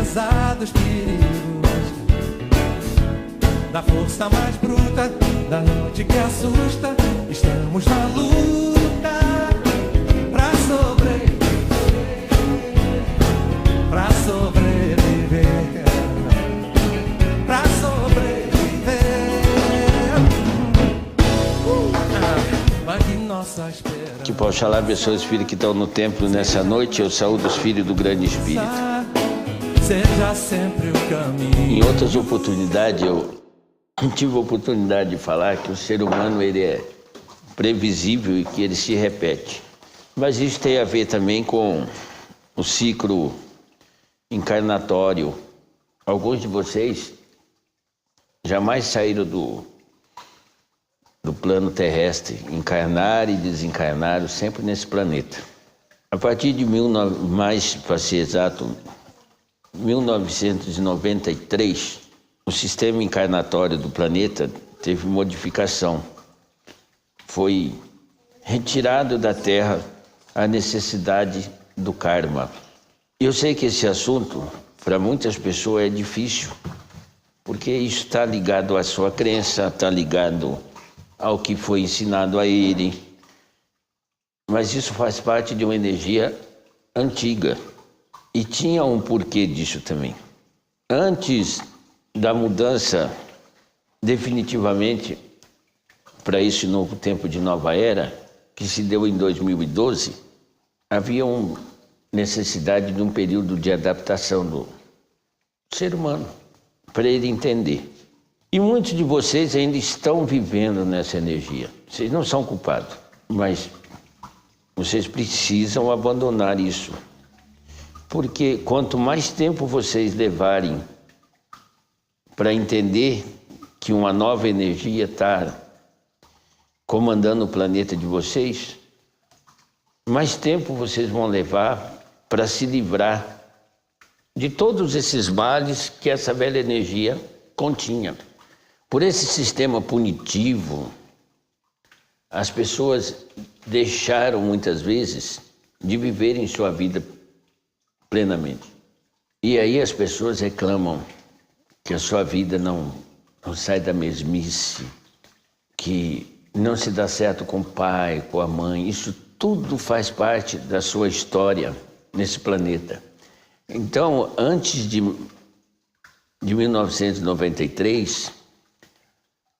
apesar dos perigos, da força mais bruta, da noite que assusta, estamos na luta pra sobreviver, pra sobreviver, pra sobreviver. Vai que nossa esperança. Que Oxalá abençoe os filhos que estão no templo nessa noite. Eu saúdo os filhos do grande Espírito. Seja sempre o caminho. Em outras oportunidades eu tive a oportunidade de falar que o ser humano ele é previsível e que ele se repete. Mas isso tem a ver também com o ciclo encarnatório. Alguns de vocês jamais saíram do plano terrestre, encarnar e desencarnaram sempre nesse planeta. A partir de mais para ser exato, 1993, o sistema encarnatório do planeta teve modificação. Foi retirado da Terra a necessidade do karma. Eu sei que esse assunto, para muitas pessoas, é difícil, porque isso está ligado à sua crença, está ligado ao que foi ensinado a ele. Mas isso faz parte de uma energia antiga. E tinha um porquê disso também. Antes da mudança, definitivamente, para esse novo tempo de nova era, que se deu em 2012, havia uma necessidade de um período de adaptação do ser humano, para ele entender. E muitos de vocês ainda estão vivendo nessa energia. Vocês não são culpados, mas vocês precisam abandonar isso. Porque quanto mais tempo vocês levarem para entender que uma nova energia está comandando o planeta de vocês, mais tempo vocês vão levar para se livrar de todos esses males que essa velha energia continha. Por esse sistema punitivo, as pessoas deixaram muitas vezes de viverem sua vida plenamente. E aí as pessoas reclamam que a sua vida não sai da mesmice, que não se dá certo com o pai, com a mãe. Isso tudo faz parte da sua história nesse planeta. Então, antes de 1993,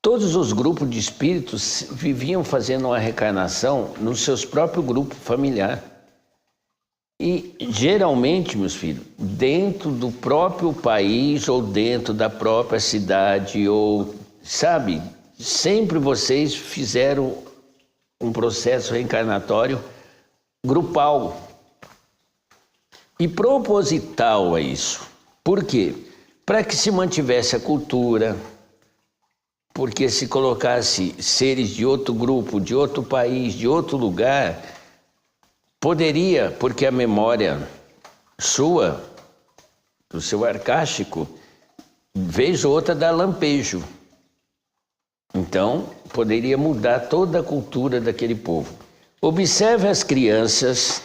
todos os grupos de espíritos viviam fazendo uma reencarnação nos seus próprios grupos familiares. E, geralmente, meus filhos, dentro do próprio país ou dentro da própria cidade, ou, sabe, sempre vocês fizeram um processo reencarnatório grupal e proposital a isso. Por quê? Para que se mantivesse a cultura, porque se colocasse seres de outro grupo, de outro país, de outro lugar, poderia, porque a memória sua, do seu arcástico, vez ou outra dá lampejo. Então, poderia mudar toda a cultura daquele povo. Observe as crianças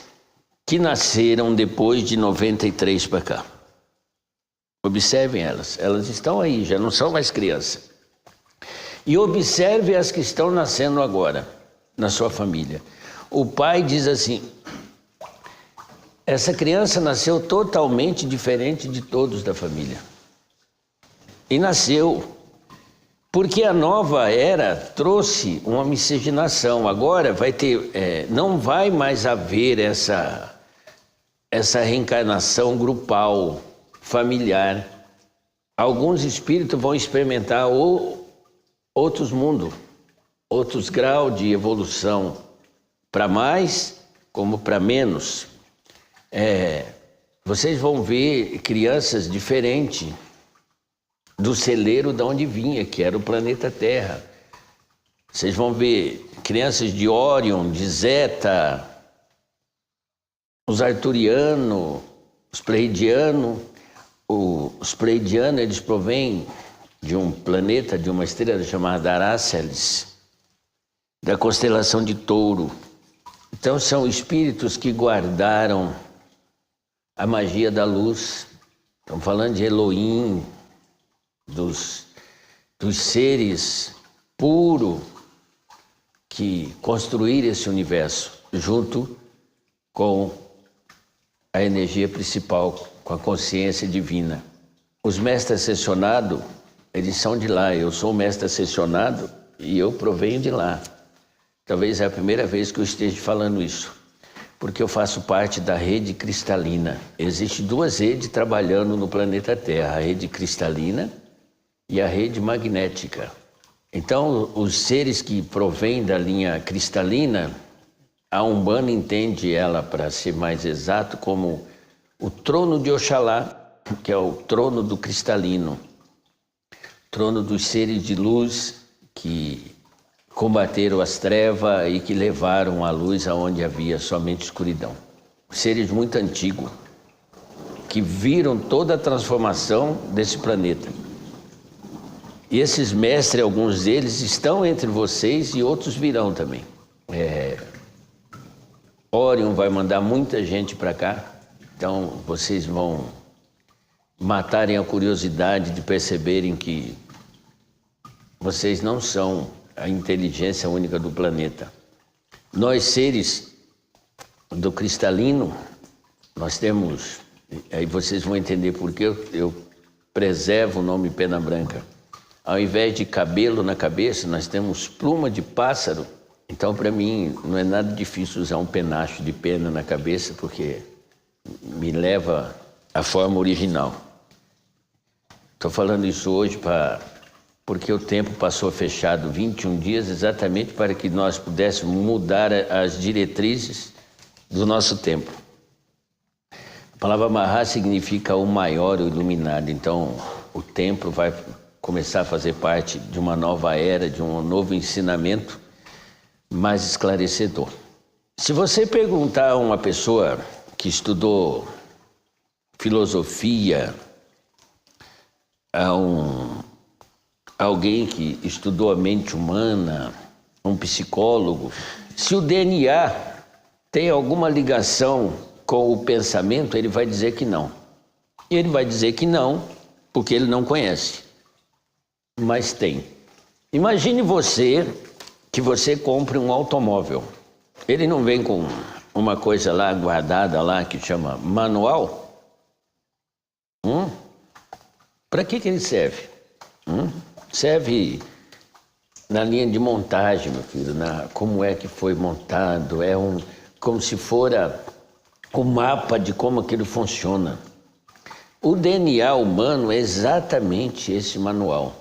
que nasceram depois de 93 para cá. Observem elas. Elas estão aí, já não são mais crianças. E observe as que estão nascendo agora, na sua família. O pai diz assim: essa criança nasceu totalmente diferente de todos da família. E nasceu porque a nova era trouxe uma miscigenação. Agora vai ter, não vai mais haver essa reencarnação grupal, familiar. Alguns espíritos vão experimentar outros mundos, outros graus de evolução, para mais como para menos. Vocês vão ver crianças diferentes do celeiro de onde vinha, que era o planeta Terra. Vocês vão ver crianças de Órion, de Zeta, os arturianos, os pleiadianos. Os pleiadianos, eles provêm de um planeta, de uma estrela chamada Aráceles, da constelação de Touro. Então são espíritos que guardaram a magia da luz Estamos falando de Elohim, dos seres puros que construíram esse universo junto com a energia principal, com a consciência divina. Os mestres ascensionados, eles são de lá. Eu sou o mestre ascensionado e eu provenho de lá. Talvez é a primeira vez que eu esteja falando isso, porque eu faço parte da rede cristalina. Existem duas redes trabalhando no planeta Terra, a rede cristalina e a rede magnética. Então, os seres que provêm da linha cristalina, a Umbanda entende ela, para ser mais exato, como o trono de Oxalá, que é o trono do cristalino, trono dos seres de luz que combateram as trevas e que levaram a luz aonde havia somente escuridão. Seres muito antigos, que viram toda a transformação desse planeta. E esses mestres, alguns deles, estão entre vocês e outros virão também. Orion vai mandar muita gente para cá, então vocês vão matarem a curiosidade de perceberem que vocês não são a inteligência única do planeta. Nós, seres do cristalino, nós temos, aí vocês vão entender por que eu preservo o nome Pena Branca. Ao invés de cabelo na cabeça, nós temos pluma de pássaro. Então, para mim, não é nada difícil usar um penacho de pena na cabeça, porque me leva à forma original. Estou falando isso hoje porque o tempo passou fechado 21 dias, exatamente para que nós pudéssemos mudar as diretrizes do nosso tempo. A palavra Mahá significa o maior, o iluminado. Então, o tempo vai começar a fazer parte de uma nova era, de um novo ensinamento mais esclarecedor. Se você perguntar a uma pessoa que estudou filosofia, a alguém que estudou a mente humana, um psicólogo, se o DNA tem alguma ligação com o pensamento, ele vai dizer que não. E ele vai dizer que não, porque ele não conhece. Mas tem. Imagine que você compre um automóvel. Ele não vem com uma coisa lá guardada lá que chama manual? Para que ele serve? Serve na linha de montagem, meu filho, como é que foi montado, como se fora o mapa de como aquilo funciona. O DNA humano é exatamente esse manual,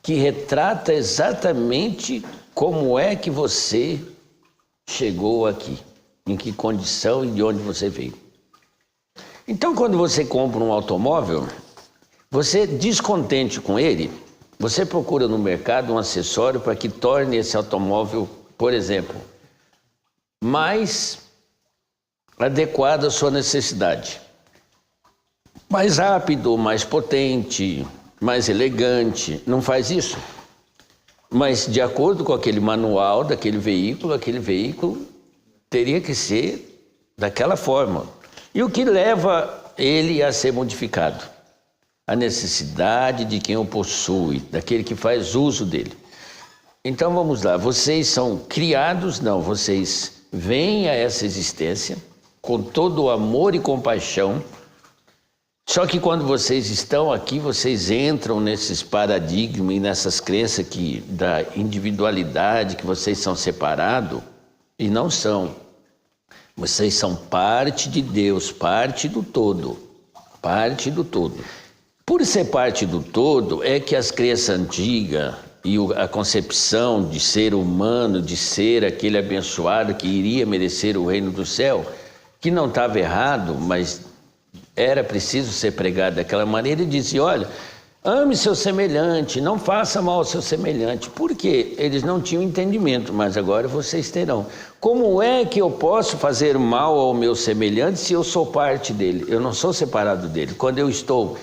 que retrata exatamente como é que você chegou aqui, em que condição e de onde você veio. Então, quando você compra um automóvel, você, descontente com ele, você procura no mercado um acessório para que torne esse automóvel, por exemplo, mais adequado à sua necessidade. Mais rápido, mais potente, mais elegante. Não faz isso? Mas, de acordo com aquele manual daquele veículo, aquele veículo teria que ser daquela forma. E o que leva ele a ser modificado? A necessidade de quem o possui, daquele que faz uso dele. Então vamos lá, vocês são criados? Não, vocês vêm a essa existência com todo o amor e compaixão. Só que quando vocês estão aqui, vocês entram nesses paradigmas e nessas crenças da individualidade, que vocês são separados, e não são. Vocês são parte de Deus, parte do todo, parte do todo. Por ser parte do todo, é que as crenças antigas e a concepção de ser humano, de ser aquele abençoado que iria merecer o reino do céu, que não estava errado, mas era preciso ser pregado daquela maneira, e dizia, olha, ame seu semelhante, não faça mal ao seu semelhante. Por quê? Eles não tinham entendimento, mas agora vocês terão. Como é que eu posso fazer mal ao meu semelhante se eu sou parte dele? Eu não sou separado dele. Quando eu estou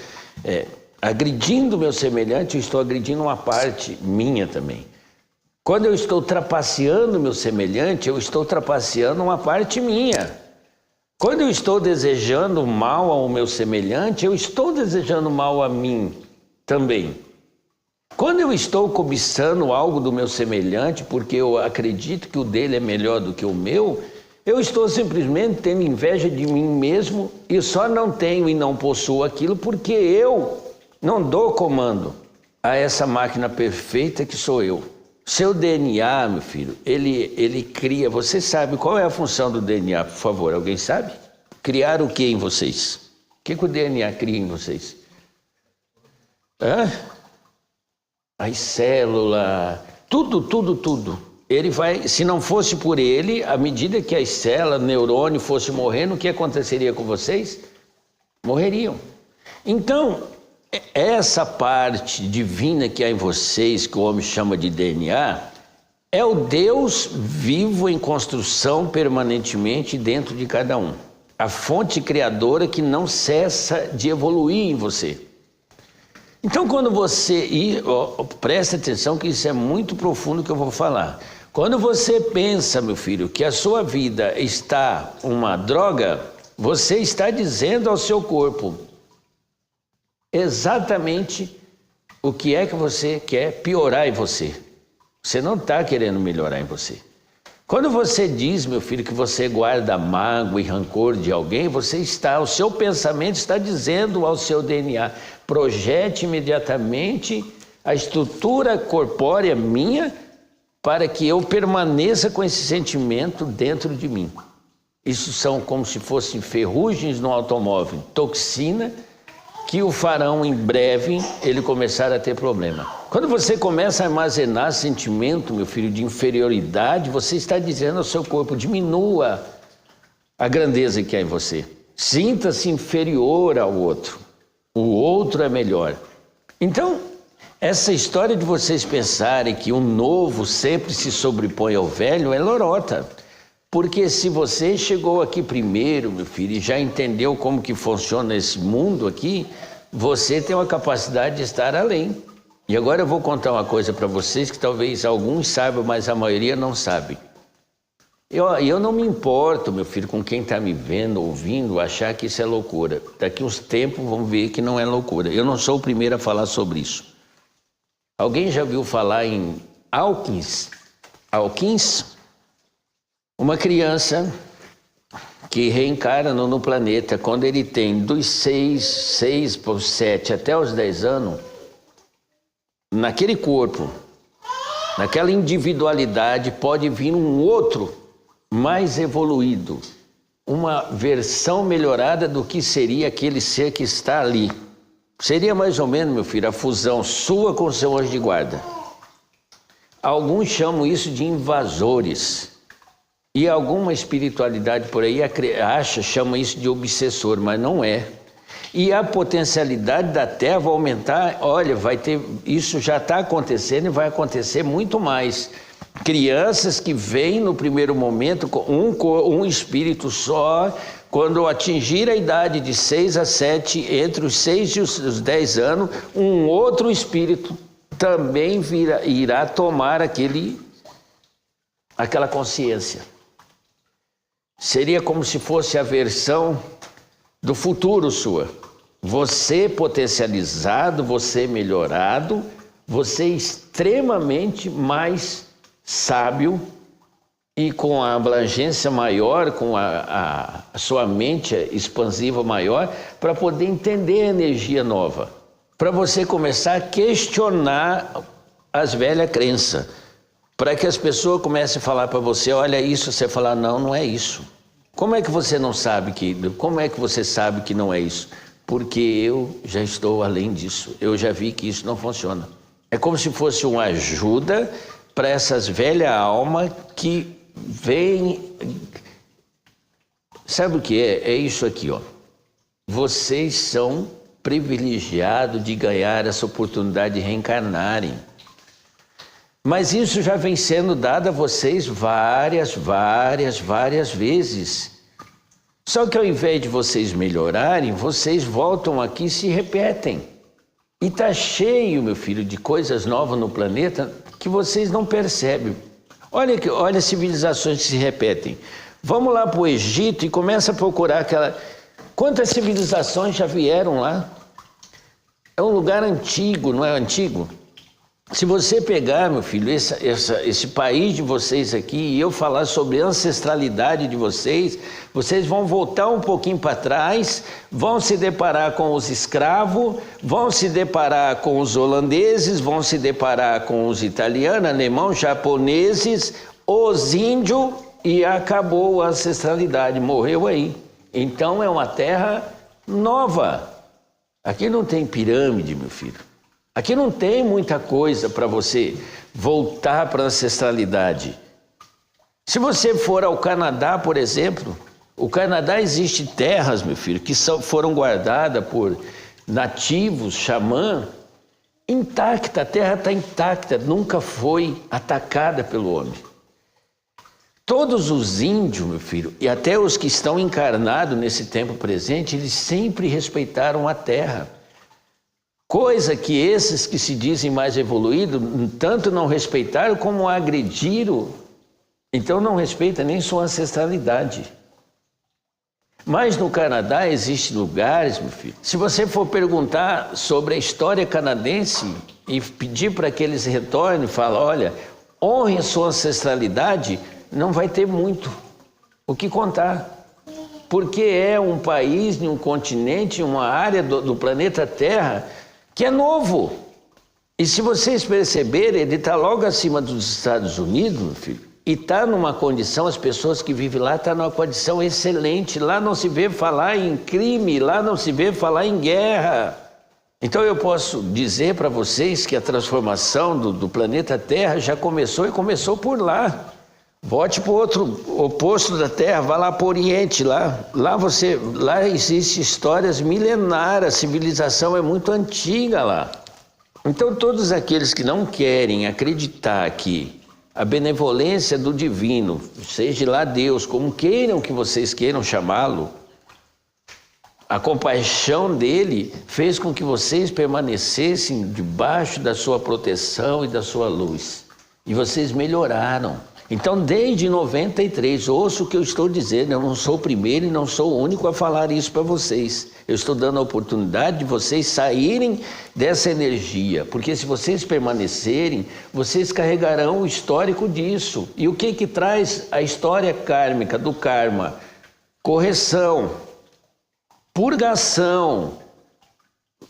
agredindo meu semelhante, eu estou agredindo uma parte minha também. Quando eu estou trapaceando meu semelhante, eu estou trapaceando uma parte minha. Quando eu estou desejando mal ao meu semelhante, eu estou desejando mal a mim também. Quando eu estou cobiçando algo do meu semelhante, porque eu acredito que o dele é melhor do que o meu, eu estou simplesmente tendo inveja de mim mesmo e só não tenho e não possuo aquilo porque eu não dou comando a essa máquina perfeita que sou eu. Seu DNA, meu filho, ele cria... Você sabe qual é a função do DNA, por favor? Alguém sabe? Criar o que em vocês? O que o DNA cria em vocês? As células, tudo. Ele vai, se não fosse por ele, à medida que as células, neurônio fosse morrendo, o que aconteceria com vocês? Morreriam. Então, essa parte divina que há em vocês, que o homem chama de DNA, é o Deus vivo em construção permanentemente dentro de cada um. A fonte criadora que não cessa de evoluir em você. Então, quando você... presta atenção que isso é muito profundo que eu vou falar. Quando você pensa, meu filho, que a sua vida está uma droga, você está dizendo ao seu corpo exatamente o que é que você quer piorar em você. Você não está querendo melhorar em você. Quando você diz, meu filho, que você guarda mágoa e rancor de alguém, o seu pensamento está dizendo ao seu DNA, projete imediatamente a estrutura corpórea minha para que eu permaneça com esse sentimento dentro de mim. Isso são como se fossem ferrugens no automóvel, toxina, que o farão em breve ele começar a ter problema. Quando você começa a armazenar sentimento, meu filho, de inferioridade, você está dizendo ao seu corpo, diminua a grandeza que há em você. Sinta-se inferior ao outro. O outro é melhor. Então, essa história de vocês pensarem que o novo sempre se sobrepõe ao velho é lorota. Porque se você chegou aqui primeiro, meu filho, e já entendeu como que funciona esse mundo aqui, você tem uma capacidade de estar além. E agora eu vou contar uma coisa para vocês que talvez alguns saibam, mas a maioria não sabe. Eu não me importo, meu filho, com quem está me vendo, ouvindo, achar que isso é loucura. Daqui uns tempos vão ver que não é loucura. Eu não sou o primeiro a falar sobre isso. Alguém já ouviu falar em Hawkins? Uma criança que reencarna no planeta quando ele tem dos 6 por 7 até os 10 anos, naquele corpo, naquela individualidade pode vir um outro mais evoluído, uma versão melhorada do que seria aquele ser que está ali. Seria mais ou menos, meu filho, a fusão sua com o seu anjo de guarda. Alguns chamam isso de invasores. E alguma espiritualidade por aí chama isso de obsessor, mas não é. E a potencialidade da Terra vai aumentar, olha, isso já está acontecendo e vai acontecer muito mais. Crianças que vêm no primeiro momento com um espírito só, quando atingir a idade de 6 a 7, entre os 6 e os 10 anos, um outro espírito também irá tomar aquela consciência. Seria como se fosse a versão do futuro sua. Você potencializado, você melhorado, você extremamente mais sábio e com a abrangência maior, com a sua mente expansiva maior, para poder entender a energia nova. Para você começar a questionar as velhas crenças. Para que as pessoas comecem a falar para você, olha isso, você falar, não é isso. Como é que você não sabe como é que você sabe que não é isso? Porque eu já estou além disso, eu já vi que isso não funciona. É como se fosse uma ajuda para essas velhas almas que vêm... Sabe o que é? É isso aqui, ó. Vocês são privilegiados de ganhar essa oportunidade de reencarnarem. Mas isso já vem sendo dado a vocês várias vezes. Só que ao invés de vocês melhorarem, vocês voltam aqui e se repetem. E está cheio, meu filho, de coisas novas no planeta que vocês não percebem. Olha as civilizações que se repetem. Vamos lá para o Egito e começa a procurar aquela... Quantas civilizações já vieram lá? É um lugar antigo, não é antigo? Se você pegar, meu filho, esse país de vocês aqui e eu falar sobre a ancestralidade de vocês, vocês vão voltar um pouquinho para trás, vão se deparar com os escravos, vão se deparar com os holandeses, vão se deparar com os italianos, alemãos, japoneses, os índios e acabou a ancestralidade, morreu aí. Então é uma terra nova. Aqui não tem pirâmide, meu filho. Aqui não tem muita coisa para você voltar para a ancestralidade. Se você for ao Canadá, por exemplo, o Canadá existe terras, meu filho, que foram guardadas por nativos, xamã, intacta, a terra está intacta, nunca foi atacada pelo homem. Todos os índios, meu filho, e até os que estão encarnados nesse tempo presente, eles sempre respeitaram a terra. Coisa que esses que se dizem mais evoluídos, tanto não respeitaram como agrediram. Então não respeita nem sua ancestralidade. Mas no Canadá existem lugares, meu filho. Se você for perguntar sobre a história canadense e pedir para que eles retornem e falem, olha, honrem a sua ancestralidade, não vai ter muito o que contar. Porque é um país, um continente, uma área do planeta Terra que é novo. E se vocês perceberem, ele está logo acima dos Estados Unidos, meu filho, e está numa condição, as pessoas que vivem lá estão numa condição excelente. Lá não se vê falar em crime, lá não se vê falar em guerra. Então eu posso dizer para vocês que a transformação do planeta Terra já começou e começou por lá. Volte para o outro oposto da Terra, vá lá para o Oriente, lá existe histórias milenares, a civilização é muito antiga lá. Então todos aqueles que não querem acreditar que a benevolência do divino, seja lá Deus, como queiram que vocês queiram chamá-lo, a compaixão dele fez com que vocês permanecessem debaixo da sua proteção e da sua luz. E vocês melhoraram. Então, desde 93, ouça o que eu estou dizendo, eu não sou o primeiro e não sou o único a falar isso para vocês. Eu estou dando a oportunidade de vocês saírem dessa energia, porque se vocês permanecerem, vocês carregarão o histórico disso. E o que traz a história kármica do karma? Correção, purgação.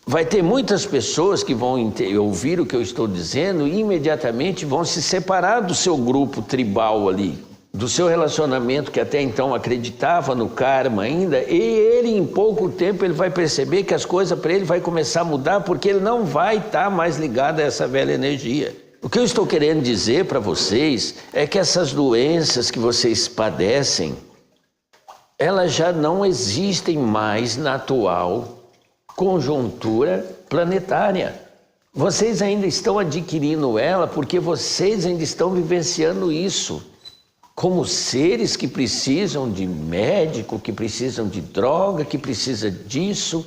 Vai ter muitas pessoas que vão ouvir o que eu estou dizendo e imediatamente vão se separar do seu grupo tribal ali, do seu relacionamento que até então acreditava no karma ainda, e ele em pouco tempo ele vai perceber que as coisas para ele vai começar a mudar porque ele não vai estar mais ligado a essa velha energia. O que eu estou querendo dizer para vocês é que essas doenças que vocês padecem, elas já não existem mais na atual conjuntura planetária. Vocês ainda estão adquirindo ela porque vocês ainda estão vivenciando isso. Como seres que precisam de médico, que precisam de droga, que precisam disso.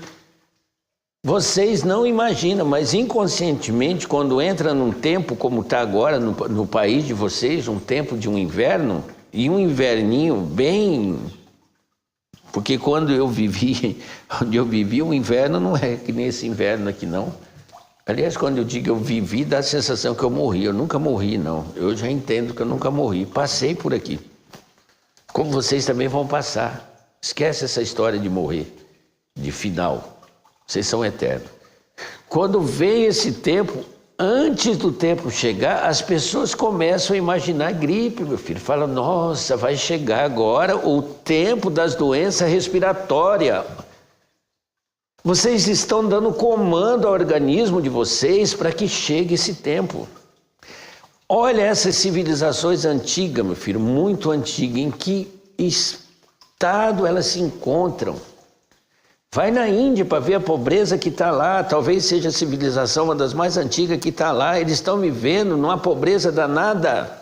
Vocês não imaginam, mas inconscientemente, quando entra num tempo como está agora no país de vocês, um tempo de um inverno, e um inverninho bem... Porque quando eu vivi, onde eu vivi, o inverno não é que nem esse inverno aqui, não. Aliás, quando eu digo eu vivi, dá a sensação que eu morri. Eu nunca morri, não. Eu já entendo que eu nunca morri. Passei por aqui. Como vocês também vão passar. Esquece essa história de morrer, de final. Vocês são eternos. Quando vem esse tempo, antes do tempo chegar, as pessoas começam a imaginar gripe, meu filho. Falam, nossa, vai chegar agora o tempo das doenças respiratórias. Vocês estão dando comando ao organismo de vocês para que chegue esse tempo. Olha essas civilizações antigas, meu filho, muito antigas, em que estado elas se encontram. Vai na Índia para ver a pobreza que está lá, talvez seja a civilização uma das mais antigas que está lá, eles estão vivendo numa pobreza danada.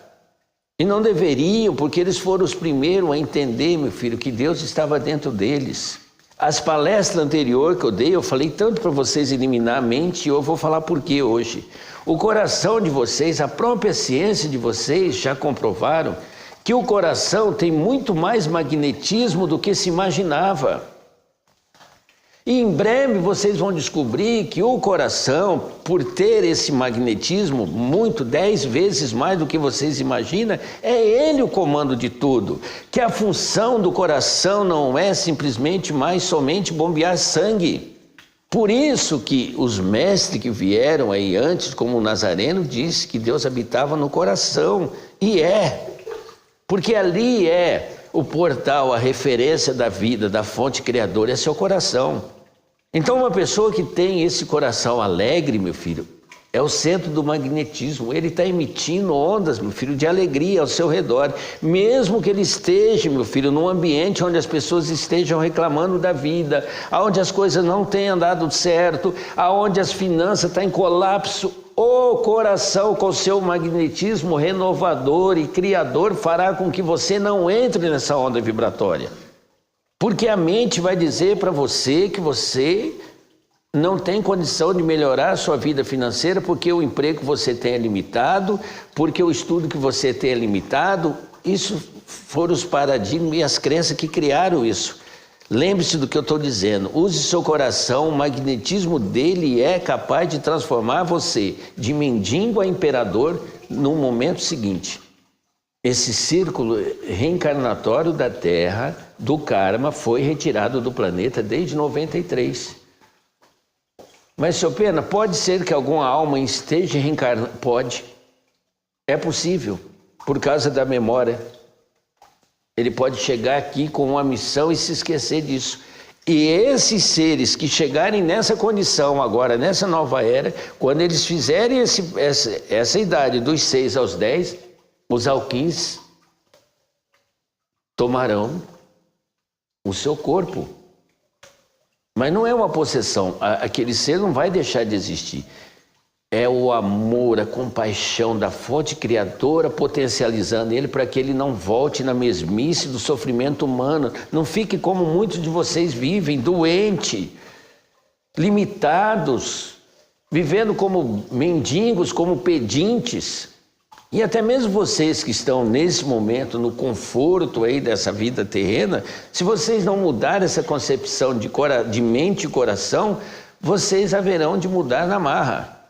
E não deveriam, porque eles foram os primeiros a entender, meu filho, que Deus estava dentro deles. As palestras anteriores que eu dei, eu falei tanto para vocês eliminar a mente, e eu vou falar por quê hoje. O coração de vocês, a própria ciência de vocês já comprovaram que o coração tem muito mais magnetismo do que se imaginava. E em breve vocês vão descobrir que o coração, por ter esse magnetismo, 10 vezes mais do que vocês imaginam, é ele o comando de tudo. Que a função do coração não é simplesmente mais somente bombear sangue. Por isso que os mestres que vieram aí antes, como o Nazareno, disse que Deus habitava no coração. E porque ali é o portal, a referência da vida, da fonte criadora, é seu coração. Então uma pessoa que tem esse coração alegre, meu filho, é o centro do magnetismo. Ele está emitindo ondas, meu filho, de alegria ao seu redor. Mesmo que ele esteja, meu filho, num ambiente onde as pessoas estejam reclamando da vida, onde as coisas não tenham dado certo, onde as finanças estão em colapso, o coração com seu magnetismo renovador e criador fará com que você não entre nessa onda vibratória. Porque a mente vai dizer para você que você não tem condição de melhorar a sua vida financeira porque o emprego que você tem é limitado, porque o estudo que você tem é limitado. Isso foram os paradigmas e as crenças que criaram isso. Lembre-se do que eu estou dizendo. Use seu coração, o magnetismo dele é capaz de transformar você de mendigo a imperador no momento seguinte. Esse círculo reencarnatório da Terra, do karma, foi retirado do planeta desde 93. Mas, Sr. Pena, pode ser que alguma alma esteja reencarnando? Pode. É possível, por causa da memória. Ele pode chegar aqui com uma missão e se esquecer disso. E esses seres que chegarem nessa condição agora, nessa nova era, quando eles fizerem essa idade dos 6 aos 10, os alquins tomarão o seu corpo. Mas não é uma possessão. Aquele ser não vai deixar de existir. É o amor, a compaixão da fonte criadora potencializando ele para que ele não volte na mesmice do sofrimento humano. Não fique como muitos de vocês vivem, doente, limitados, vivendo como mendigos, como pedintes. E até mesmo vocês que estão nesse momento no conforto aí dessa vida terrena, se vocês não mudarem essa concepção de mente e coração, vocês haverão de mudar na marra.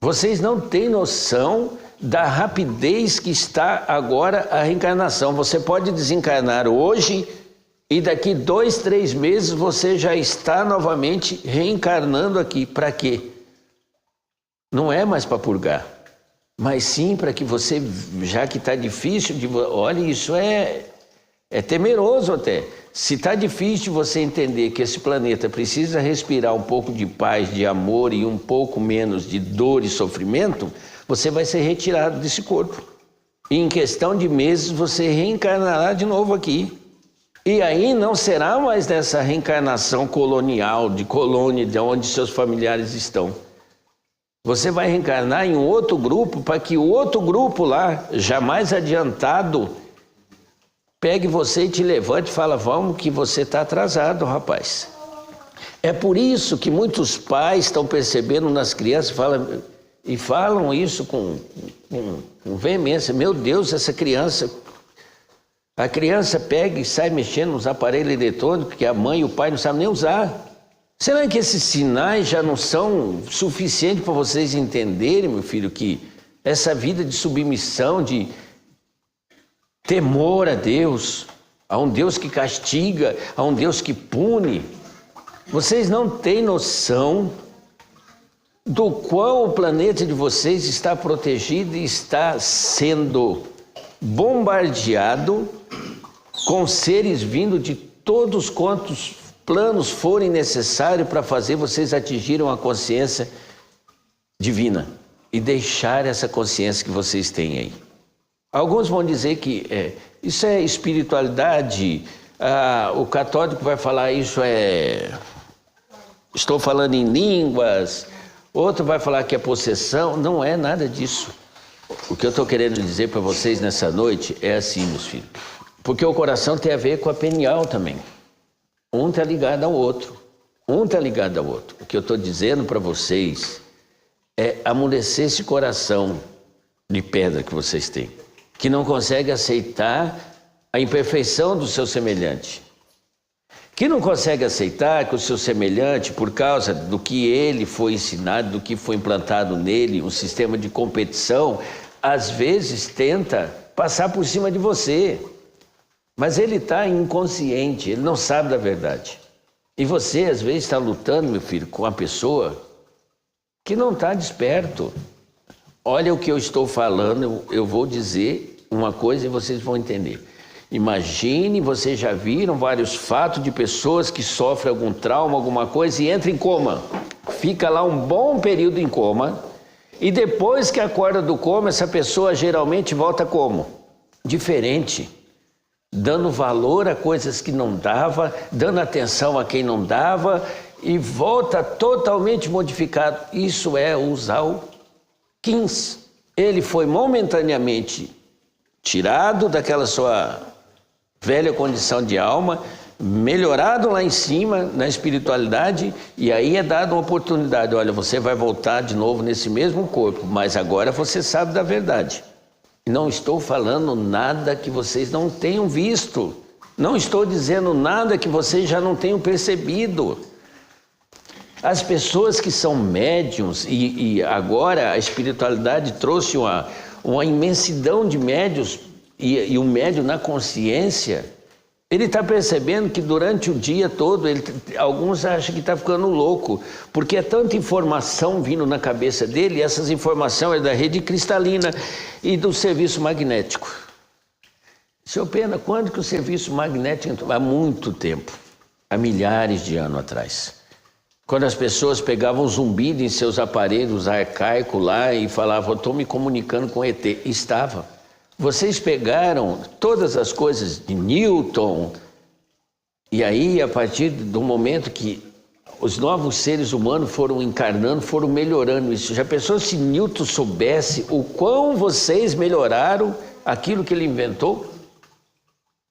Vocês não têm noção da rapidez que está agora a reencarnação. Você pode desencarnar hoje e daqui 2, 3 meses você já está novamente reencarnando aqui. Para quê? Não é mais para purgar. Mas sim para que você, já que está difícil, olha, isso é temeroso até. Se está difícil de você entender que esse planeta precisa respirar um pouco de paz, de amor e um pouco menos de dor e sofrimento, você vai ser retirado desse corpo. E em questão de meses você reencarnará de novo aqui. E aí não será mais dessa reencarnação colonial, de colônia, de onde seus familiares estão. Você vai reencarnar em um outro grupo para que o outro grupo lá, já mais adiantado, pegue você e te levante e fala, vamos que você está atrasado, rapaz. É por isso que muitos pais estão percebendo nas crianças e falam isso com veemência. Meu Deus, essa criança... A criança pega e sai mexendo nos aparelhos eletrônicos que a mãe e o pai não sabem nem usar. Será que esses sinais já não são suficientes para vocês entenderem, meu filho, que essa vida de submissão, de temor a Deus, a um Deus que castiga, a um Deus que pune, vocês não têm noção do quão o planeta de vocês está protegido e está sendo bombardeado com seres vindo de todos quantos planos forem necessários para fazer vocês atingirem uma consciência divina e deixar essa consciência que vocês têm aí. Alguns vão dizer que isso é espiritualidade, o católico vai falar isso estou falando em línguas, outro vai falar que é possessão, não é nada disso. O que eu estou querendo dizer para vocês nessa noite é assim, meus filhos, porque o coração tem a ver com a pineal também. Um está ligado ao outro. O que eu estou dizendo para vocês é amolecer esse coração de pedra que vocês têm. que não consegue aceitar a imperfeição do seu semelhante, que não consegue aceitar que o seu semelhante, por causa do que ele foi ensinado, do que foi implantado nele, um sistema de competição, às vezes tenta passar por cima de você. Mas ele está inconsciente, ele não sabe da verdade. E você, às vezes, está lutando, meu filho, com uma pessoa que não está desperto. Olha o que eu estou falando, eu vou dizer uma coisa e vocês vão entender. Imagine, vocês já viram vários fatos de pessoas que sofrem algum trauma, alguma coisa e entram em coma. Fica lá um bom período em coma e depois que acorda do coma, essa pessoa geralmente volta como? Diferente. Dando valor a coisas que não dava, dando atenção a quem não dava e volta totalmente modificado. Isso é usar o Kins. Ele foi momentaneamente tirado daquela sua velha condição de alma, melhorado lá em cima na espiritualidade e aí é dada uma oportunidade. Olha, você vai voltar de novo nesse mesmo corpo, mas agora você sabe da verdade. Não estou falando nada que vocês não tenham visto. Não estou dizendo nada que vocês já não tenham percebido. As pessoas que são médiums, e agora a espiritualidade trouxe uma imensidão de médios, e o médium na consciência, ele está percebendo que durante o dia todo, alguns acham que está ficando louco, porque é tanta informação vindo na cabeça dele, e essas informações é da rede cristalina e do serviço magnético. Seu Pena, quando que o serviço magnético entrou? Há muito tempo, há milhares de anos atrás. Quando as pessoas pegavam zumbido em seus aparelhos arcaicos lá e falavam, estou me comunicando com ET. Estava. Vocês pegaram todas as coisas de Newton, e aí, a partir do momento que os novos seres humanos foram encarnando, foram melhorando isso. Já pensou se Newton soubesse o quão vocês melhoraram aquilo que ele inventou?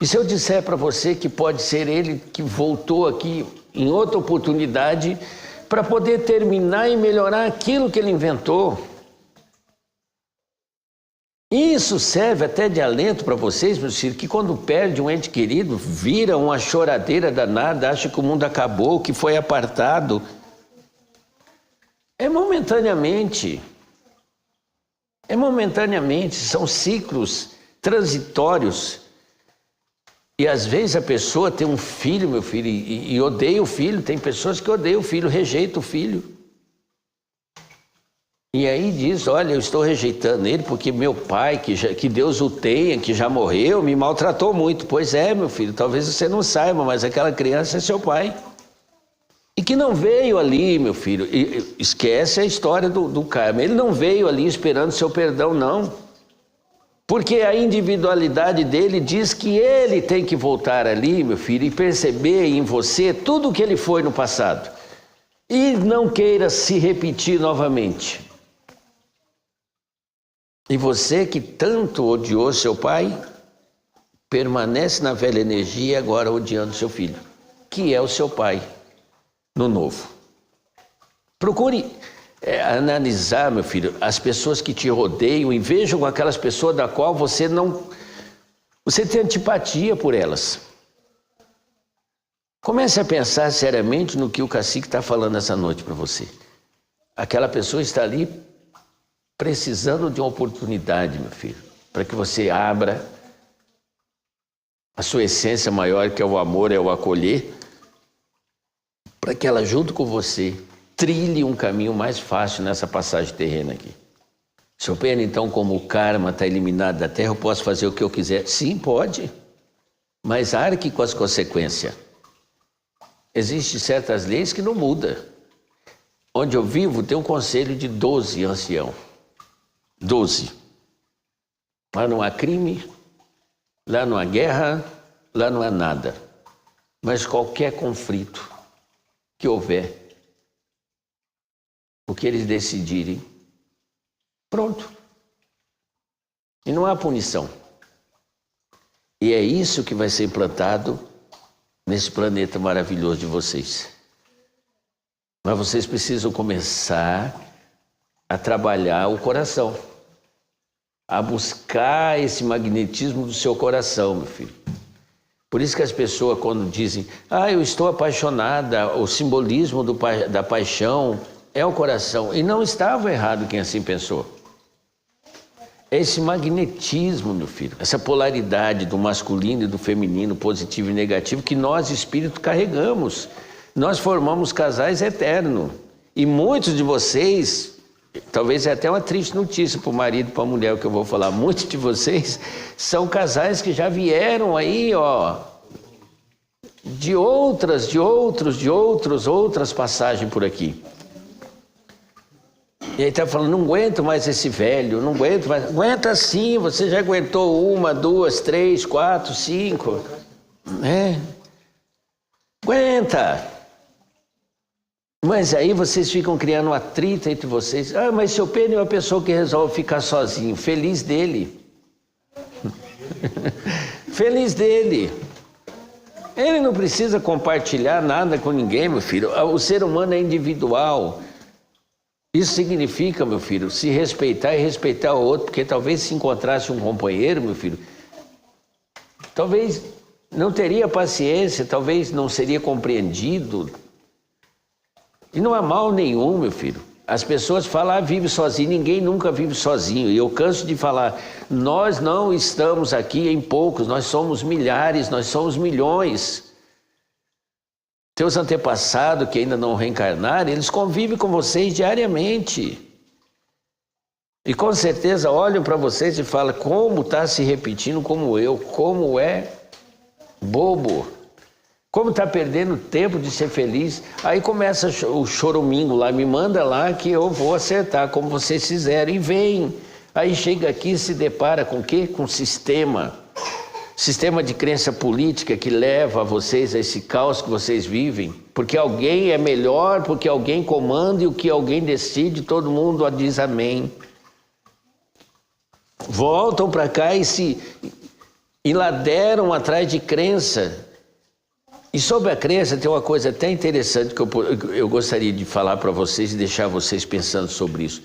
E se eu disser para você que pode ser ele que voltou aqui em outra oportunidade para poder terminar e melhorar aquilo que ele inventou? Isso serve até de alento para vocês, meus filhos, que quando perde um ente querido, vira uma choradeira danada, acha que o mundo acabou, que foi apartado. É momentaneamente. É momentaneamente, são ciclos transitórios. E às vezes a pessoa tem um filho, meu filho, e odeia o filho. Tem pessoas que odeiam o filho, rejeitam o filho. E aí diz, olha, eu estou rejeitando ele porque meu pai, que Deus o tenha, que já morreu, me maltratou muito. Pois é, meu filho, talvez você não saiba, mas aquela criança é seu pai. E que não veio ali, meu filho, esquece a história do karma, ele não veio ali esperando seu perdão, não. Porque a individualidade dele diz que ele tem que voltar ali, meu filho, e perceber em você tudo o que ele foi no passado. E não queira se repetir novamente. E você que tanto odiou seu pai, permanece na velha energia agora odiando seu filho, que é o seu pai, no novo. Procure analisar, meu filho, as pessoas que te rodeiam e vejam aquelas pessoas da qual você tem antipatia por elas. Comece a pensar seriamente no que o cacique está falando essa noite para você. Aquela pessoa está ali precisando de uma oportunidade, meu filho, para que você abra a sua essência maior, que é o amor, é o acolher, para que ela, junto com você, trilhe um caminho mais fácil nessa passagem terrena aqui. Seu Pena, então, como o karma está eliminado da Terra, eu posso fazer o que eu quiser? Sim, pode, mas arque com as consequências. Existem certas leis que não mudam. Onde eu vivo tem um conselho de 12 anciãos. 12. Lá não há crime, lá não há guerra, lá não há nada. Mas qualquer conflito que houver, o que eles decidirem, pronto. E não há punição. E é isso que vai ser implantado nesse planeta maravilhoso de vocês. Mas vocês precisam começar a trabalhar o coração. a buscar esse magnetismo do seu coração, meu filho. Por isso que as pessoas, quando dizem, eu estou apaixonada, o simbolismo da paixão é o coração. E não estava errado quem assim pensou. Esse magnetismo, meu filho, essa polaridade do masculino e do feminino, positivo e negativo, que nós, espírito, carregamos. Nós formamos casais eternos. E muitos de vocês, talvez é até uma triste notícia para o marido e para a mulher o que eu vou falar, muitos de vocês são casais que já vieram aí, de outras passagens por aqui. E aí está falando, não aguento mais esse velho, não aguento mais. Aguenta sim, você já aguentou 1, 2, 3, 4, 5. Aguenta. Mas aí vocês ficam criando um atrito entre vocês. Mas seu Pedro é uma pessoa que resolve ficar sozinho. Feliz dele. Feliz dele. Ele não precisa compartilhar nada com ninguém, meu filho. O ser humano é individual. Isso significa, meu filho, se respeitar e respeitar o outro, porque talvez se encontrasse um companheiro, meu filho, talvez não teria paciência, talvez não seria compreendido. E não há mal nenhum, meu filho. As pessoas falam, vive sozinho, ninguém nunca vive sozinho. E eu canso de falar, nós não estamos aqui em poucos, nós somos milhares, nós somos milhões. Teus antepassados que ainda não reencarnaram, eles convivem com vocês diariamente. E com certeza olham para vocês e falam, como está se repetindo como eu, como é bobo. Como está perdendo tempo de ser feliz. Aí começa o chorumingo lá, me manda lá que eu vou acertar, como vocês fizeram. E vem. Aí chega aqui e se depara com o quê? Com sistema. Sistema de crença política que leva vocês a esse caos que vocês vivem. Porque alguém é melhor, porque alguém comanda e o que alguém decide, todo mundo diz amém. Voltam para cá e se enladeram atrás de crença. E sobre a crença tem uma coisa até interessante que eu gostaria de falar para vocês e deixar vocês pensando sobre isso.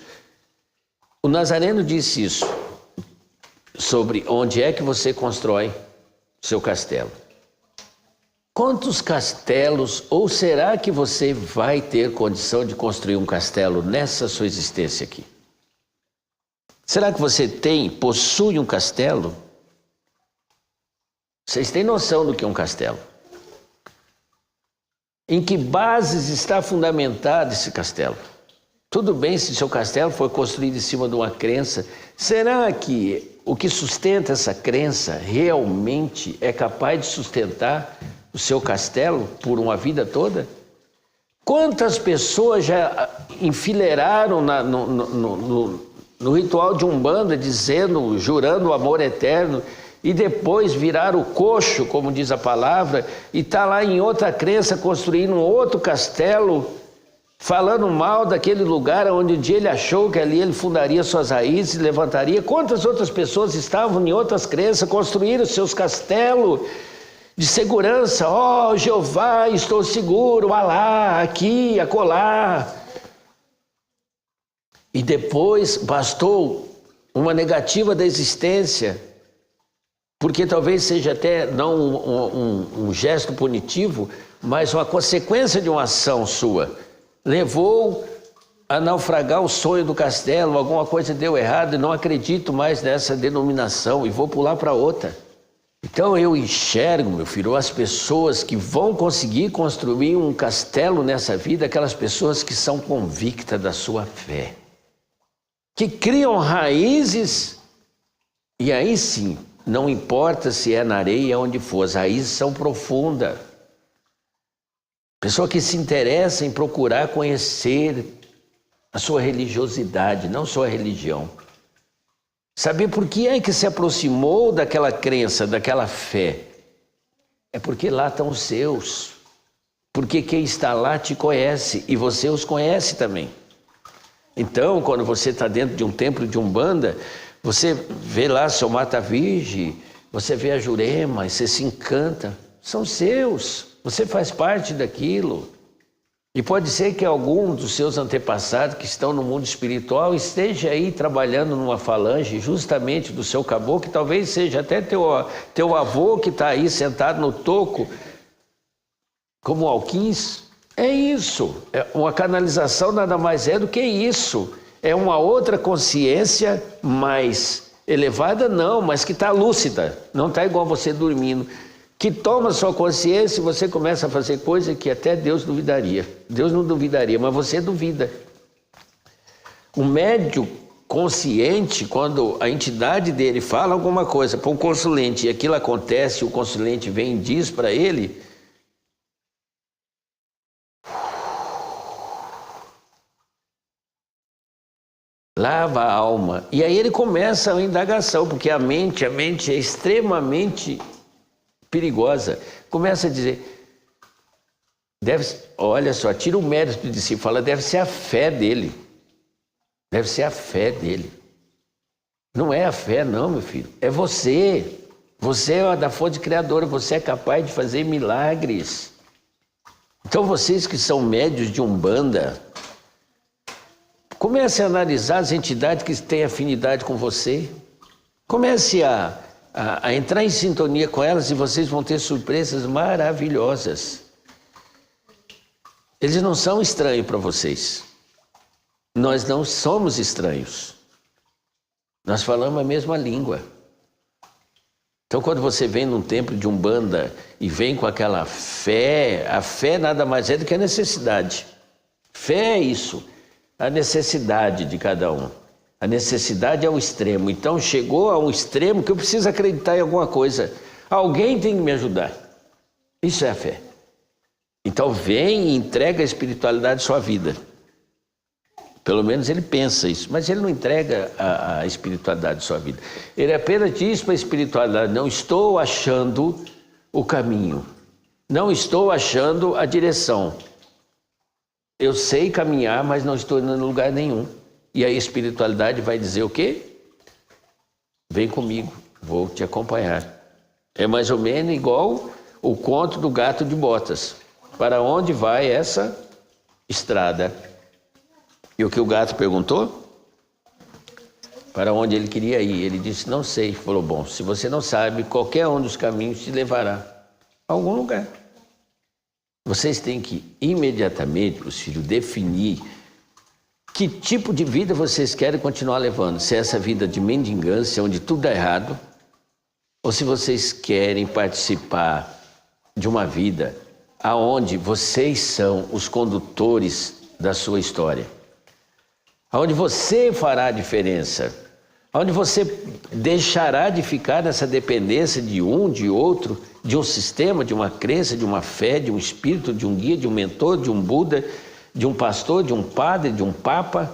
O Nazareno disse isso, sobre onde é que você constrói seu castelo. Quantos castelos, ou será que você vai ter condição de construir um castelo nessa sua existência aqui? Será que você possui um castelo? Vocês têm noção do que é um castelo? Em que bases está fundamentado esse castelo? Tudo bem se seu castelo foi construído em cima de uma crença. Será que o que sustenta essa crença realmente é capaz de sustentar o seu castelo por uma vida toda? Quantas pessoas já enfileiraram no ritual de Umbanda, jurando o amor eterno, e depois viraram o coxo, como diz a palavra, e está lá em outra crença construindo um outro castelo, falando mal daquele lugar onde um dia ele achou que ali ele fundaria suas raízes, levantaria. Quantas outras pessoas estavam em outras crenças, construíram seus castelos de segurança? Jeová, estou seguro, Alá, aqui, acolá. E depois bastou uma negativa da existência, porque talvez seja até não um gesto punitivo, mas uma consequência de uma ação sua. Levou a naufragar o sonho do castelo, alguma coisa deu errado e não acredito mais nessa denominação e vou pular para outra. Então eu enxergo, meu filho, as pessoas que vão conseguir construir um castelo nessa vida, aquelas pessoas que são convictas da sua fé, que criam raízes, e aí sim, não importa se é na areia, onde for, as raízes são profundas. Pessoa que se interessa em procurar conhecer a sua religiosidade, não sua religião. Saber por que é que se aproximou daquela crença, daquela fé. É porque lá estão os seus. Porque quem está lá te conhece e você os conhece também. Então, quando você está dentro de um templo de Umbanda, você vê lá seu Mata Virgem, você vê a Jurema e você se encanta. São seus, você faz parte daquilo. E pode ser que algum dos seus antepassados que estão no mundo espiritual esteja aí trabalhando numa falange justamente do seu caboclo, que talvez seja até teu avô que está aí sentado no toco, como alquins. É isso. Uma canalização nada mais é do que isso. É uma outra consciência mais elevada, não, mas que está lúcida. Não está igual você dormindo. Que toma sua consciência e você começa a fazer coisa que até Deus duvidaria. Deus não duvidaria, mas você duvida. O médium consciente, quando a entidade dele fala alguma coisa para um consulente e aquilo acontece, o consulente vem e diz para ele, lava a alma. E aí ele começa a indagação, porque a mente é extremamente perigosa. Começa a dizer, olha só, tira o mérito de si, fala, deve ser a fé dele. Deve ser a fé dele. Não é a fé não, meu filho, é você. Você é da fonte criadora, você é capaz de fazer milagres. Então vocês que são médios de Umbanda, comece a analisar as entidades que têm afinidade com você. Comece a entrar em sintonia com elas e vocês vão ter surpresas maravilhosas. Eles não são estranhos para vocês. Nós não somos estranhos. Nós falamos a mesma língua. Então, quando você vem num templo de Umbanda e vem com aquela fé, a fé nada mais é do que a necessidade. Fé é isso, a necessidade de cada um. A necessidade é o extremo. Então chegou a um extremo que eu preciso acreditar em alguma coisa. Alguém tem que me ajudar. Isso é a fé. Então vem e entrega a espiritualidade à sua vida. Pelo menos ele pensa isso, mas ele não entrega a espiritualidade à sua vida. Ele apenas diz para a espiritualidade, não estou achando o caminho. Não estou achando a direção. Eu sei caminhar, mas não estou indo em lugar nenhum. E a espiritualidade vai dizer o quê? Vem comigo, vou te acompanhar. É mais ou menos igual o conto do gato de botas. Para onde vai essa estrada? E o que o gato perguntou? Para onde ele queria ir. Ele disse, não sei. Falou, bom, se você não sabe, qualquer um dos caminhos te levará a algum lugar. Vocês têm que imediatamente, meus filhos, definir que tipo de vida vocês querem continuar levando? Se é essa vida de mendigância, onde tudo dá errado, ou se vocês querem participar de uma vida aonde vocês são os condutores da sua história, aonde você fará a diferença, aonde você deixará de ficar nessa dependência de um, de outro, de um sistema, de uma crença, de uma fé, de um espírito, de um guia, de um mentor, de um Buda, de um pastor, de um padre, de um papa,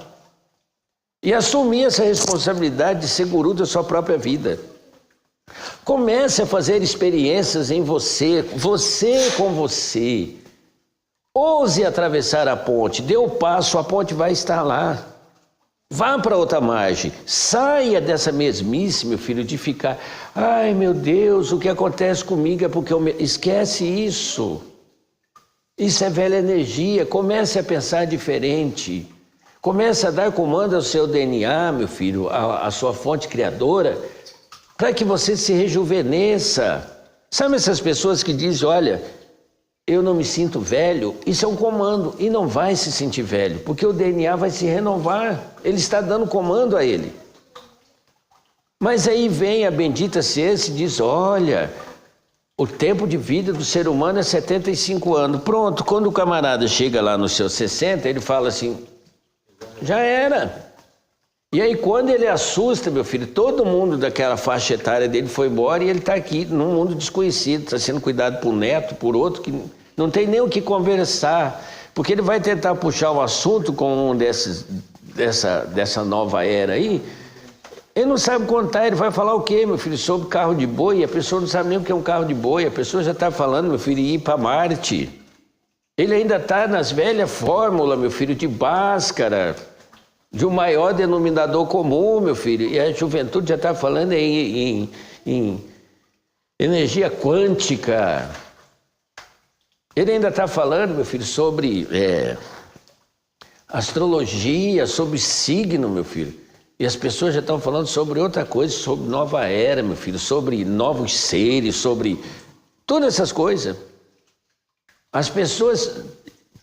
e assumir essa responsabilidade de ser guru da sua própria vida. Comece a fazer experiências em você, você com você. Ouse atravessar a ponte, dê o passo, a ponte vai estar lá. Vá para outra margem, saia dessa mesmice, meu filho, de ficar, ai meu Deus, o que acontece comigo é porque esquece isso. Isso é velha energia, comece a pensar diferente. Comece a dar comando ao seu DNA, meu filho, à sua fonte criadora, para que você se rejuvenesça. Sabe essas pessoas que dizem, olha, eu não me sinto velho? Isso é um comando e não vai se sentir velho, porque o DNA vai se renovar. Ele está dando comando a ele. Mas aí vem a bendita ciência e diz, olha, o tempo de vida do ser humano é 75 anos. Pronto, quando o camarada chega lá nos seus 60, ele fala assim, já era. E aí quando ele assusta, meu filho, todo mundo daquela faixa etária dele foi embora e ele está aqui num mundo desconhecido, está sendo cuidado por neto, por outro, que não tem nem o que conversar, porque ele vai tentar puxar um assunto com um dessa nova era aí, ele não sabe contar, ele vai falar o quê, meu filho, sobre carro de boi, a pessoa não sabe nem o que é um carro de boi, a pessoa já está falando, meu filho, ir para Marte. Ele ainda está nas velhas fórmulas, meu filho, de Bhaskara, de um maior denominador comum, meu filho, e a juventude já está falando em energia quântica. Ele ainda está falando, meu filho, sobre astrologia, sobre signo, meu filho. E as pessoas já estão falando sobre outra coisa, sobre nova era, meu filho, sobre novos seres, sobre todas essas coisas. As pessoas,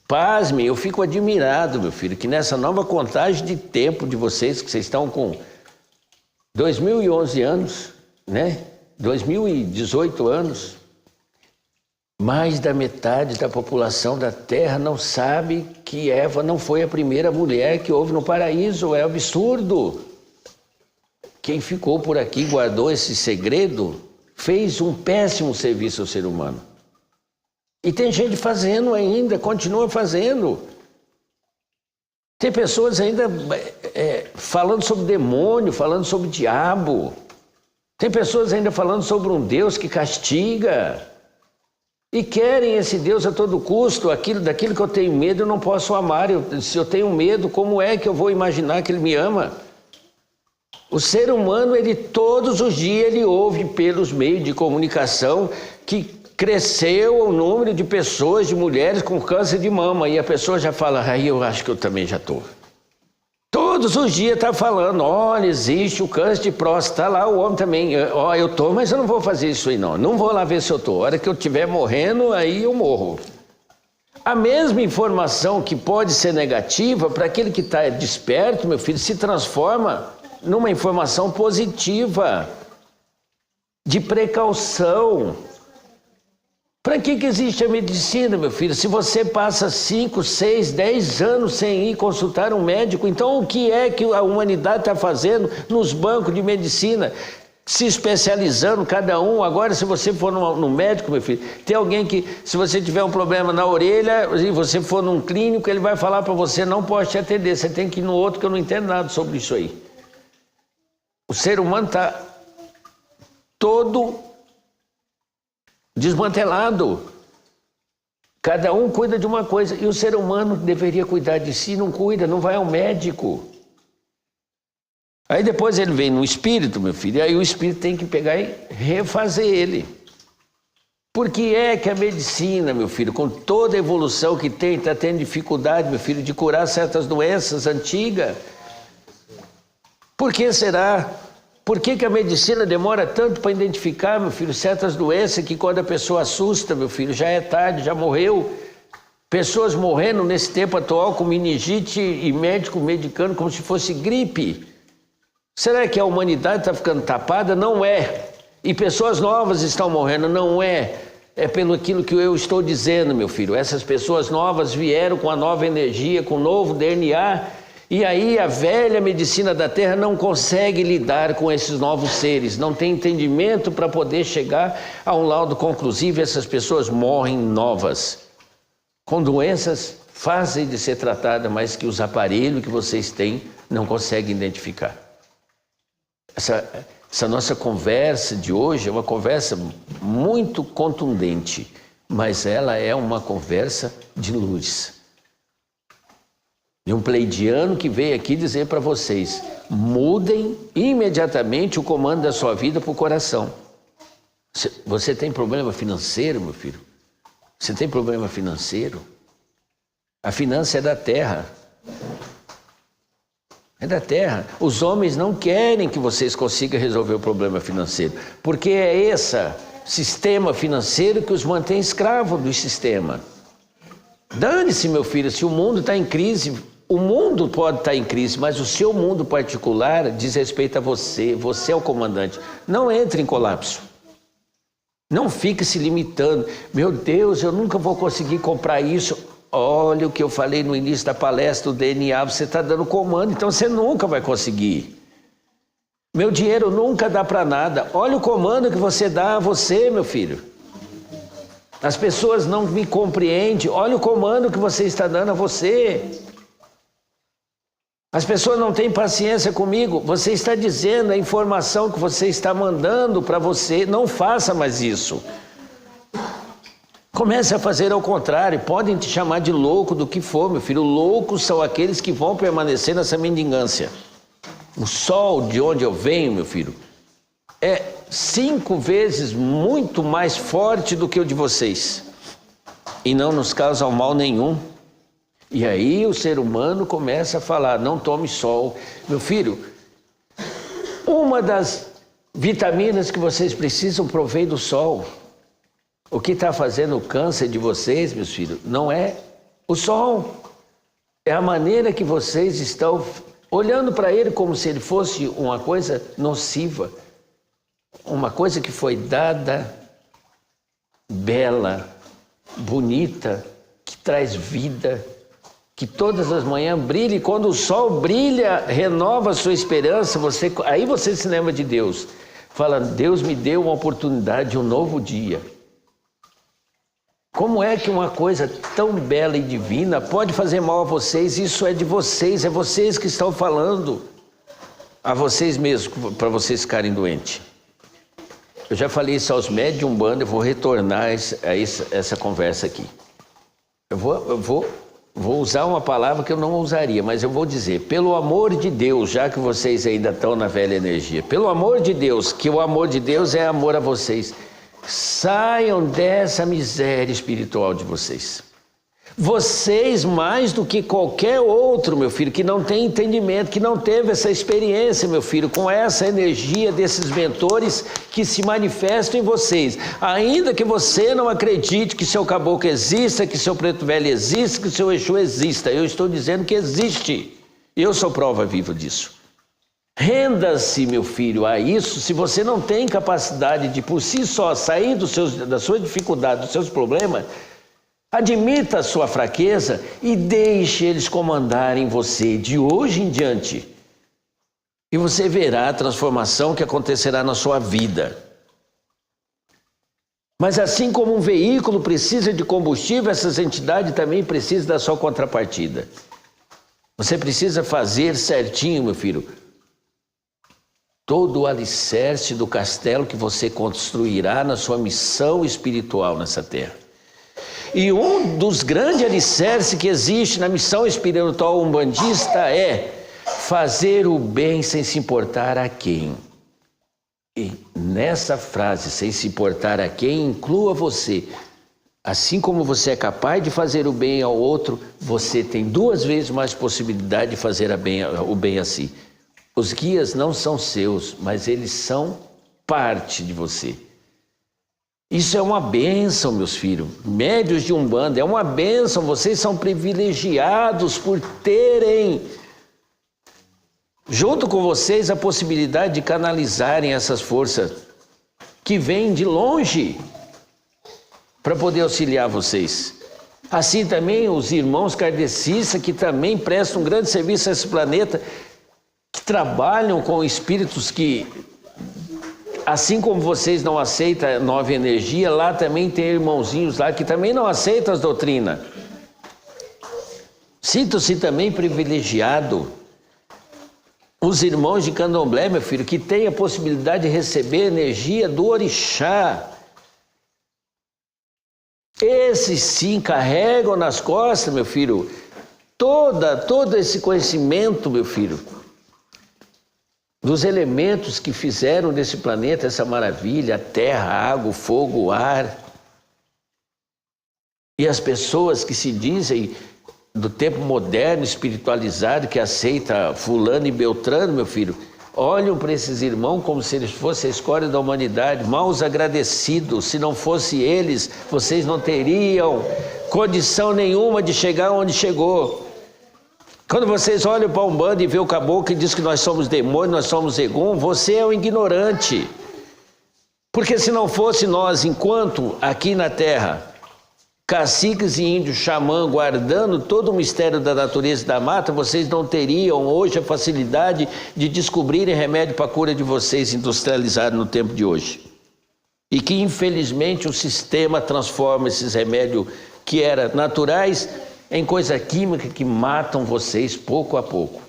pasmem, eu fico admirado, meu filho, que nessa nova contagem de tempo de vocês, que vocês estão com 2011 anos, né? 2018 anos, mais da metade da população da Terra não sabe que Eva não foi a primeira mulher que houve no paraíso. É absurdo. Quem ficou por aqui, guardou esse segredo, fez um péssimo serviço ao ser humano. E tem gente fazendo ainda, continua fazendo. Tem pessoas ainda falando sobre demônio, falando sobre diabo. Tem pessoas ainda falando sobre um Deus que castiga. E querem esse Deus a todo custo. Daquilo que eu tenho medo, eu não posso amar. Se eu tenho medo, como é que eu vou imaginar que Ele me ama? O ser humano, ele todos os dias, ele ouve pelos meios de comunicação que cresceu o número de pessoas, de mulheres com câncer de mama. E a pessoa já fala, aí eu acho que eu também já estou. Todos os dias está falando, olha, existe o câncer de próstata, está lá o homem também, ó, eu estou, mas eu não vou fazer isso aí não vou lá ver se eu estou, a hora que eu estiver morrendo, aí eu morro. A mesma informação que pode ser negativa, para aquele que está desperto, meu filho, se transforma numa informação positiva, de precaução. Para que existe a medicina, meu filho? Se você passa 5, 6, 10 anos sem ir consultar um médico, então o que é que a humanidade está fazendo nos bancos de medicina? Se especializando, cada um. Agora, se você for no médico, meu filho, tem alguém que, se você tiver um problema na orelha e você for num clínico, ele vai falar para você, não pode te atender, você tem que ir no outro que eu não entendo nada sobre isso aí. O ser humano está todo desmantelado. Cada um cuida de uma coisa. E o ser humano deveria cuidar de si, não cuida, não vai ao médico. Aí depois ele vem no espírito, meu filho, e aí o espírito tem que pegar e refazer ele. Por que é que a medicina, meu filho, com toda a evolução que tem, está tendo dificuldade, meu filho, de curar certas doenças antigas? Por que será? Por que a medicina demora tanto para identificar, meu filho, certas doenças que quando a pessoa assusta, meu filho, já é tarde, já morreu? Pessoas morrendo nesse tempo atual com meningite e médico medicando como se fosse gripe. Será que a humanidade está ficando tapada? Não é. E pessoas novas estão morrendo? Não é. É pelo aquilo que eu estou dizendo, meu filho. Essas pessoas novas vieram com a nova energia, com o novo DNA, e aí a velha medicina da Terra não consegue lidar com esses novos seres, não tem entendimento para poder chegar a um laudo conclusivo, e essas pessoas morrem novas, com doenças fáceis de ser tratadas, mas que os aparelhos que vocês têm não conseguem identificar. Essa nossa conversa de hoje é uma conversa muito contundente, mas ela é uma conversa de luz. E um pleidiano que veio aqui dizer para vocês, mudem imediatamente o comando da sua vida para o coração. Você tem problema financeiro, meu filho? Você tem problema financeiro? A finança é da terra. É da terra. Os homens não querem que vocês consigam resolver o problema financeiro, porque é esse sistema financeiro que os mantém escravos do sistema. Dane-se, meu filho, se o mundo está em crise, o mundo pode estar em crise, mas o seu mundo particular diz respeito a você, você é o comandante. Não entre em colapso. Não fique se limitando. Meu Deus, eu nunca vou conseguir comprar isso. Olha o que eu falei no início da palestra do DNA, você está dando comando, então você nunca vai conseguir. Meu dinheiro nunca dá para nada. Olha o comando que você dá a você, meu filho. As pessoas não me compreendem. Olha o comando que você está dando a você. As pessoas não têm paciência comigo. Você está dizendo a informação que você está mandando para você. Não faça mais isso. Comece a fazer ao contrário. Podem te chamar de louco do que for, meu filho. Loucos são aqueles que vão permanecer nessa mendigância. O sol de onde eu venho, meu filho, é 5 vezes muito mais forte do que o de vocês. e não nos causam mal nenhum. E aí o ser humano começa a falar, não tome sol. Meu filho, uma das vitaminas que vocês precisam provém do sol. O que está fazendo o câncer de vocês, meus filhos, não é o sol. É a maneira que vocês estão olhando para ele como se ele fosse uma coisa nociva. Uma coisa que foi dada, bela, bonita, que traz vida, que todas as manhãs brilha, e quando o sol brilha, renova a sua esperança, aí você se lembra de Deus. Fala, Deus me deu uma oportunidade, um novo dia. Como é que uma coisa tão bela e divina pode fazer mal a vocês? Isso é de vocês, é vocês que estão falando a vocês mesmos, para vocês ficarem doentes. Eu já falei isso aos médios de Umbanda, eu vou retornar a essa conversa aqui. Eu vou usar uma palavra que eu não usaria, mas eu vou dizer, pelo amor de Deus, já que vocês ainda estão na velha energia, pelo amor de Deus, que o amor de Deus é amor a vocês, saiam dessa miséria espiritual de vocês. Vocês, mais do que qualquer outro, meu filho, que não tem entendimento, que não teve essa experiência, meu filho, com essa energia desses mentores que se manifestam em vocês. Ainda que você não acredite que seu caboclo exista, que seu preto velho exista, que seu Exu exista, eu estou dizendo que existe. Eu sou prova viva disso. Renda-se, meu filho, a isso. Se você não tem capacidade de, por si só, sair da sua dificuldade, dos seus problemas, admita a sua fraqueza e deixe eles comandarem você de hoje em diante. E você verá a transformação que acontecerá na sua vida. Mas assim como um veículo precisa de combustível, essas entidades também precisam da sua contrapartida. Você precisa fazer certinho, meu filho, todo o alicerce do castelo que você construirá na sua missão espiritual nessa terra. E um dos grandes alicerces que existe na missão espiritual umbandista é fazer o bem sem se importar a quem. E nessa frase, sem se importar a quem, inclua você. Assim como você é capaz de fazer o bem ao outro, você tem 2 vezes mais possibilidade de fazer o bem a si. Os guias não são seus, mas eles são parte de você. Isso é uma bênção, meus filhos. Médios de Umbanda, é uma bênção. Vocês são privilegiados por terem, junto com vocês, a possibilidade de canalizarem essas forças que vêm de longe para poder auxiliar vocês. Assim também os irmãos kardecistas, que também prestam um grande serviço a esse planeta, que trabalham com espíritos que, assim como vocês não aceitam a nova energia, lá também tem irmãozinhos lá que também não aceitam as doutrinas. Sinto-se também privilegiado. Os irmãos de Candomblé, meu filho, que têm a possibilidade de receber energia do orixá. Esses sim carregam nas costas, meu filho, todo esse conhecimento, meu filho, dos elementos que fizeram desse planeta essa maravilha, a terra, a água, o fogo, o ar. E as pessoas que se dizem do tempo moderno, espiritualizado, que aceita fulano e beltrano, meu filho, olham para esses irmãos como se eles fossem a escória da humanidade, maus agradecidos. Se não fosse eles, vocês não teriam condição nenhuma de chegar onde chegou. Quando vocês olham para a Umbanda e vê o caboclo e diz que nós somos demônios, nós somos egum, você é um ignorante. Porque se não fosse nós, enquanto aqui na Terra, caciques e índios xamã guardando todo o mistério da natureza e da mata, vocês não teriam hoje a facilidade de descobrirem remédio para a cura de vocês industrializado no tempo de hoje. E que infelizmente o sistema transforma esses remédios que eram naturais em coisa química que matam vocês pouco a pouco.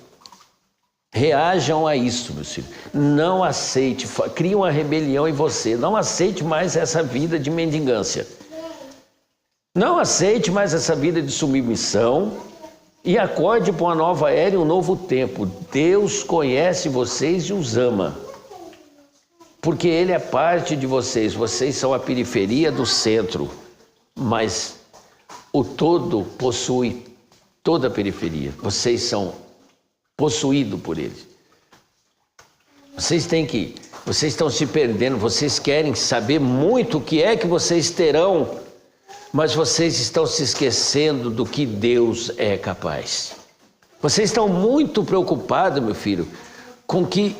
Reajam a isso, meus filhos. Não aceite, cria uma rebelião em você. Não aceite mais essa vida de mendigância. Não aceite mais essa vida de submissão e acorde para uma nova era e um novo tempo. Deus conhece vocês e os ama. Porque Ele é parte de vocês. Vocês são a periferia do centro. Mas o todo possui toda a periferia. Vocês são possuídos por ele. Vocês estão se perdendo, vocês querem saber muito o que é que vocês terão, mas vocês estão se esquecendo do que Deus é capaz. Vocês estão muito preocupados, meu filho, com o que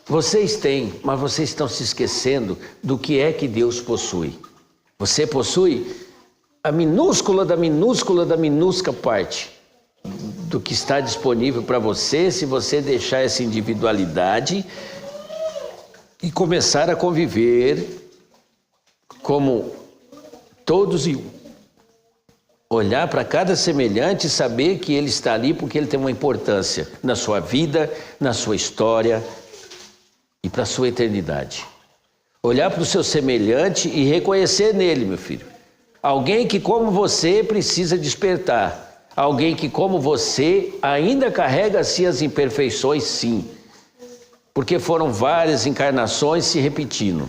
vocês têm, mas vocês estão se esquecendo do que é que Deus possui. Você possui a minúscula da minúscula da minúscula parte do que está disponível para você, se você deixar essa individualidade e começar a conviver como todos e um. Olhar para cada semelhante e saber que ele está ali porque ele tem uma importância na sua vida, na sua história e para a sua eternidade. Olhar para o seu semelhante e reconhecer nele, meu filho. Alguém que, como você, precisa despertar. Alguém que, como você, ainda carrega assim as imperfeições, sim. Porque foram várias encarnações se repetindo.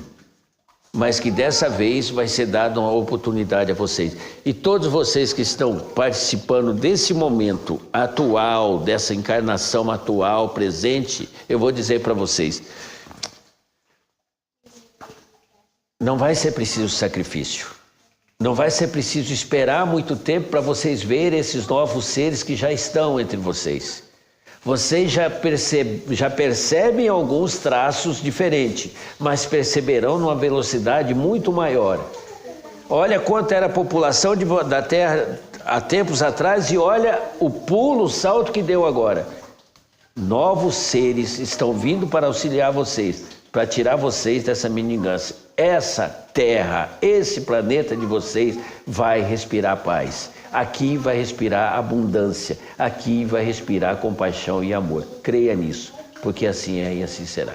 Mas que dessa vez vai ser dada uma oportunidade a vocês. E todos vocês que estão participando desse momento atual, dessa encarnação atual, presente, eu vou dizer para vocês, não vai ser preciso sacrifício. Não vai ser preciso esperar muito tempo para vocês verem esses novos seres que já estão entre vocês. Vocês já percebem alguns traços diferentes, mas perceberão numa velocidade muito maior. Olha quanto era a população da Terra há tempos atrás e olha o pulo, o salto que deu agora. Novos seres estão vindo para auxiliar vocês, para tirar vocês dessa mendigância. Essa terra, esse planeta de vocês vai respirar paz. Aqui vai respirar abundância. Aqui vai respirar compaixão e amor. Creia nisso, porque assim é e assim será.